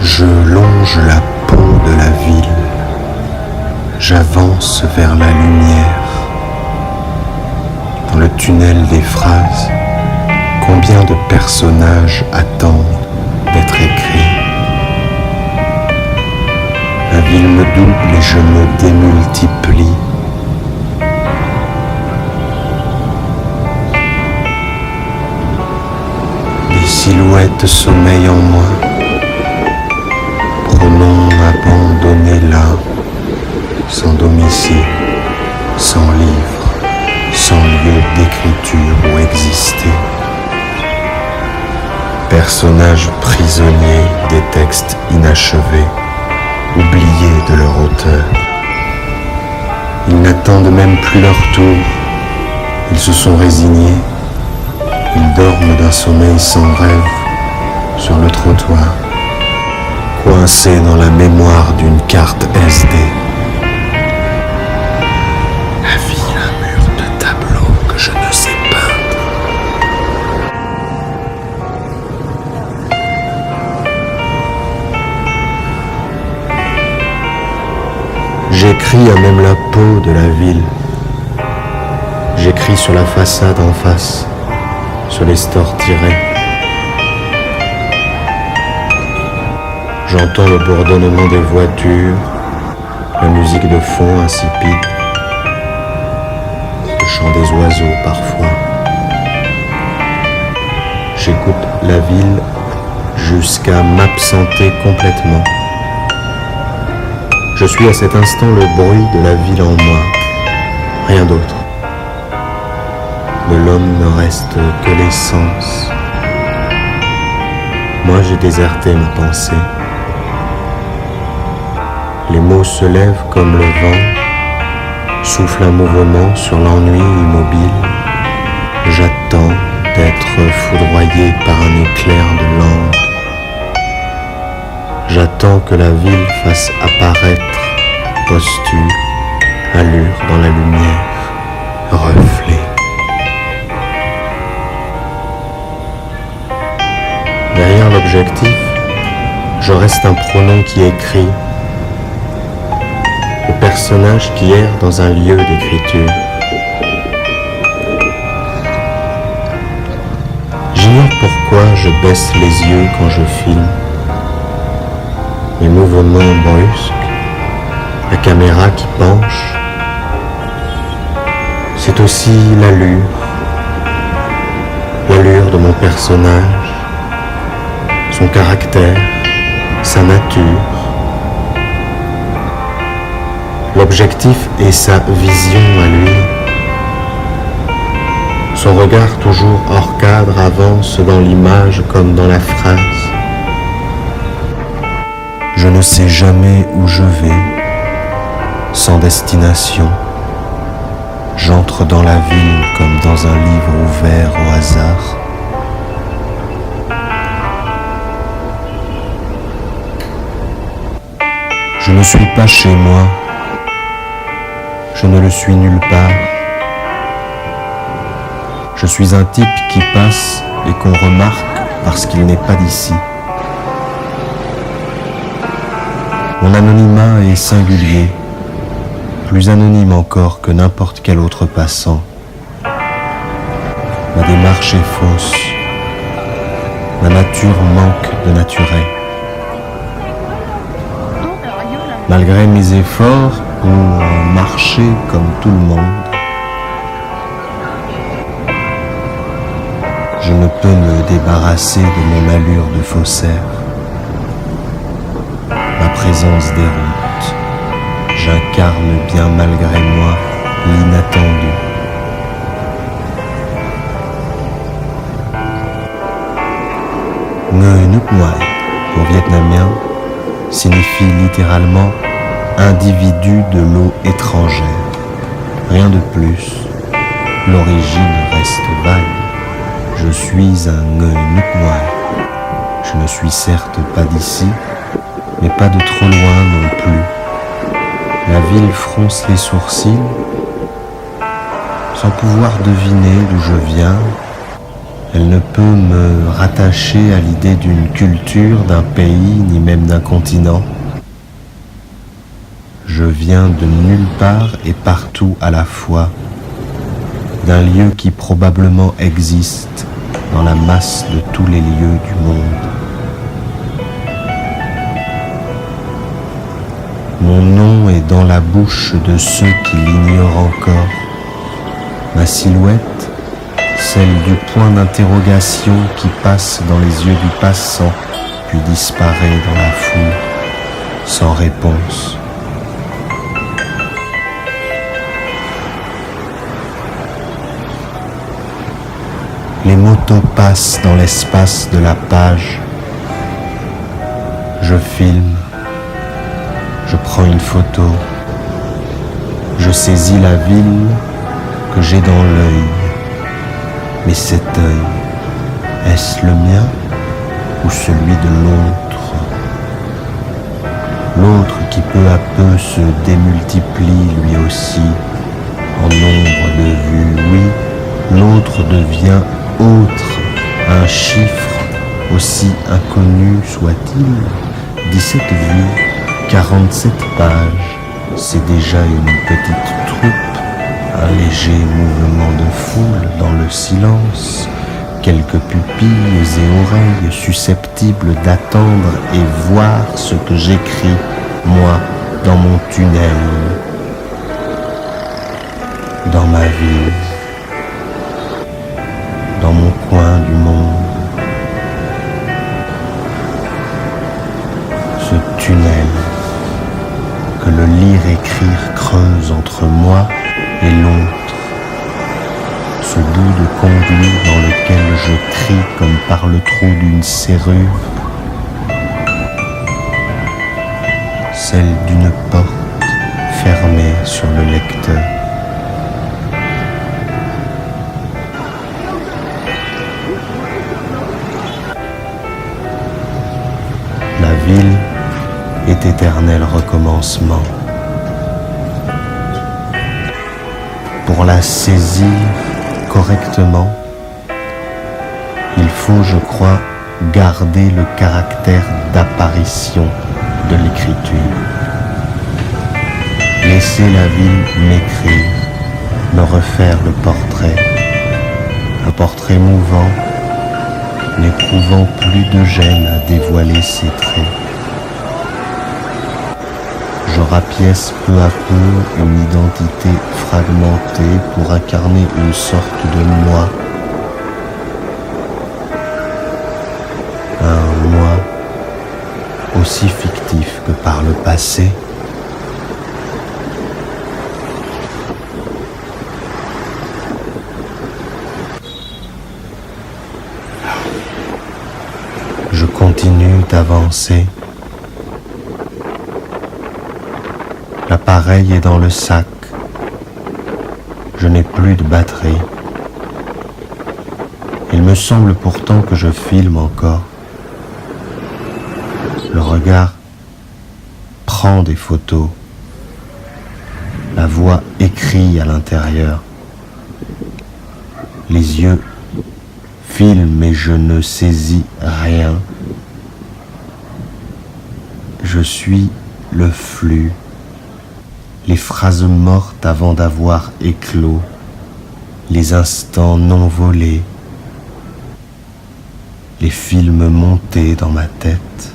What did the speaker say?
Je longe la peau de la ville, j'avance vers la lumière. Dans le tunnel des phrases, combien de personnages attendent d'être écrits? La ville me double et je me démultiplie. Des silhouettes sommeillent en moi. Pronom abandonné là, sans domicile, sans livre, sans lieu d'écriture où exister. Personnages prisonniers des textes inachevés, oubliés de leur auteur. Ils n'attendent même plus leur tour, ils se sont résignés, ils dorment d'un sommeil sans rêve sur le trottoir, coincés dans la mémoire d'une carte SD. La ville, un mur de tableaux que je ne sais peindre. J'écris à même la peau de la ville. J'écris sur la façade en face, sur les stores tirés. J'entends le bourdonnement des voitures, la musique de fond insipide, le chant des oiseaux parfois. J'écoute la ville jusqu'à m'absenter complètement. Je suis à cet instant le bruit de la ville en moi, rien d'autre. De l'homme ne reste que l'essence. Moi j'ai déserté ma pensée. Les mots se lèvent comme le vent, soufflent un mouvement sur l'ennui immobile. J'attends d'être foudroyé par un éclair de langue. J'attends que la ville fasse apparaître posture, allure dans la lumière, reflet. Derrière l'objectif, je reste un pronom qui écrit, le personnage qui erre dans un lieu d'écriture. J'ignore pourquoi je baisse les yeux quand je filme. Mes mouvements brusques, la caméra qui penche, c'est aussi l'allure de mon personnage, son caractère, sa nature. L'objectif est sa vision à lui. Son regard toujours hors cadre avance dans l'image comme dans la phrase. Je ne sais jamais où je vais, sans destination. J'entre dans la ville comme dans un livre ouvert au hasard. Je ne suis pas chez moi. Je ne le suis nulle part. Je suis un type qui passe et qu'on remarque parce qu'il n'est pas d'ici. Mon anonymat est singulier, plus anonyme encore que n'importe quel autre passant. Ma démarche est fausse. Ma nature manque de naturel. Malgré mes efforts pour marcher comme tout le monde, je ne peux me débarrasser de mon allure de faussaire. Ma présence déroute. J'incarne bien malgré moi l'inattendu. Ngoc Nuc Ngoai, pour vietnamien, signifie littéralement individu de l'eau étrangère. Rien de plus. L'origine reste vague. Je suis un Ngoc Nuc Ngoai. Je ne suis certes pas d'ici, mais pas de trop loin non plus. La ville fronce les sourcils, sans pouvoir deviner d'où je viens, Elle ne peut me rattacher à l'idée d'une culture, d'un pays, ni même d'un continent. Je viens de nulle part et partout à la fois, d'un lieu qui probablement existe dans la masse de tous les lieux du monde. Mon nom est dans la bouche de ceux qui l'ignorent encore. Ma silhouette, celle du point d'interrogation qui passe dans les yeux du passant, puis disparaît dans la foule, sans réponse. Les motos passent dans l'espace de la page. Je filme, je prends une photo, je saisis la ville que j'ai dans l'œil. Mais cet œil, est-ce le mien ou celui de l'autre? L'autre qui peu à peu se démultiplie lui aussi en nombre de vues. Oui, l'autre devient autre, un chiffre aussi inconnu soit-il. 17 vues, 47 pages, c'est déjà une petite troupe. Un léger mouvement de foule dans le silence, quelques pupilles et oreilles susceptibles d'attendre et voir ce que j'écris, moi, dans mon tunnel, dans ma ville, dans mon coin du monde. Ce tunnel que le lire-écrire creuse entre moi et l'autre, ce bout de conduit dans lequel je crie comme par le trou d'une serrure, celle d'une porte fermée sur le lecteur. La ville est éternel recommencement. Pour la saisir correctement, il faut, je crois, garder le caractère d'apparition de l'écriture. Laisser la ville m'écrire, me refaire le portrait, un portrait mouvant, n'éprouvant plus de gêne à dévoiler ses traits. Je rapièce peu à peu une identité fragmentée pour incarner une sorte de moi. Un moi aussi fictif que par le passé. Je continue d'avancer. L'appareil est dans le sac. Je n'ai plus de batterie. Il me semble pourtant que je filme encore. Le regard prend des photos. La voix écrit à l'intérieur. Les yeux filment mais je ne saisis rien. Je suis le flux. Les phrases mortes avant d'avoir éclos, les instants non volés, les films montés dans ma tête.